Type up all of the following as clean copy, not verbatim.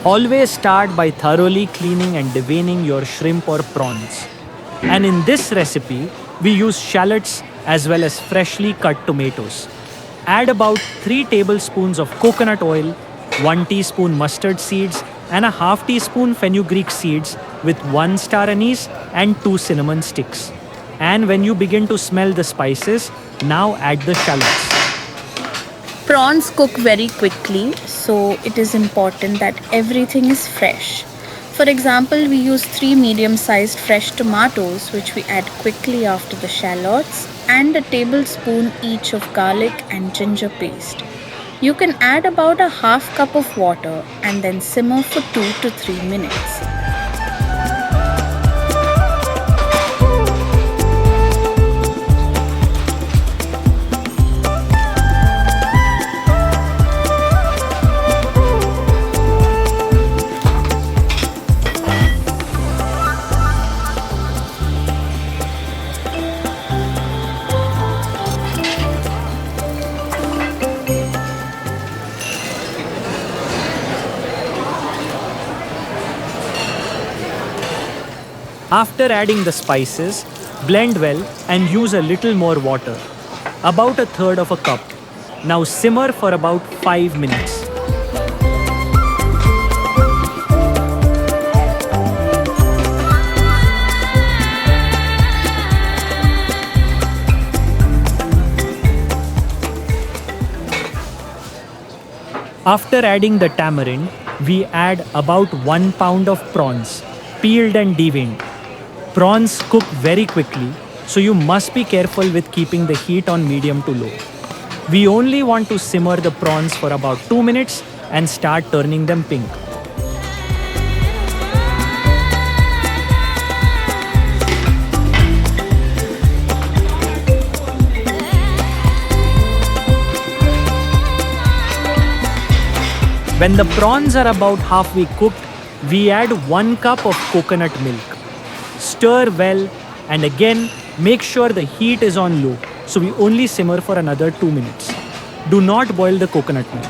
Always start by thoroughly cleaning and deveining your shrimp or prawns. And in this recipe, we use shallots as well as freshly cut tomatoes. Add about 3 tablespoons of coconut oil, 1 teaspoon mustard seeds, and a half teaspoon fenugreek seeds with 1 star anise and 2 cinnamon sticks. And when you begin to smell the spices, now add the shallots. Prawns cook very quickly, so it is important that everything is fresh. For example, we use 3 medium-sized fresh tomatoes which we add quickly after the shallots and a tablespoon each of garlic and ginger paste. You can add about a half cup of water and then simmer for 2 to 3 minutes. After adding the spices, blend well and use a little more water, about a third of a cup. Now simmer for about 5 minutes. After adding the tamarind, we add about 1 pound of prawns, peeled and deveined. Prawns cook very quickly, so you must be careful with keeping the heat on medium to low. We only want to simmer the prawns for about 2 minutes and start turning them pink. When the prawns are about halfway cooked, we add 1 cup of coconut milk. Stir well and again make sure the heat is on low, so we only simmer for another 2 minutes. Do not boil the coconut milk.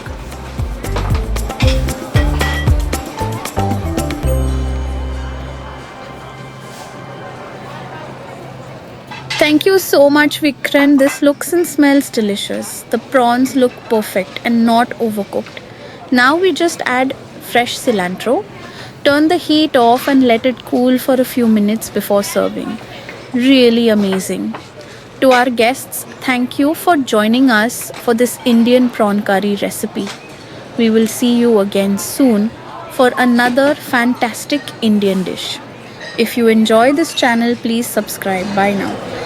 Thank you so much, Vikrant. This looks and smells delicious. The prawns look perfect and not overcooked. Now we just add fresh cilantro. Turn the heat off and let it cool for a few minutes before serving. Really amazing. To our guests, thank you for joining us for this Indian prawn curry recipe. We will see you again soon for another fantastic Indian dish. If you enjoy this channel, please subscribe by now.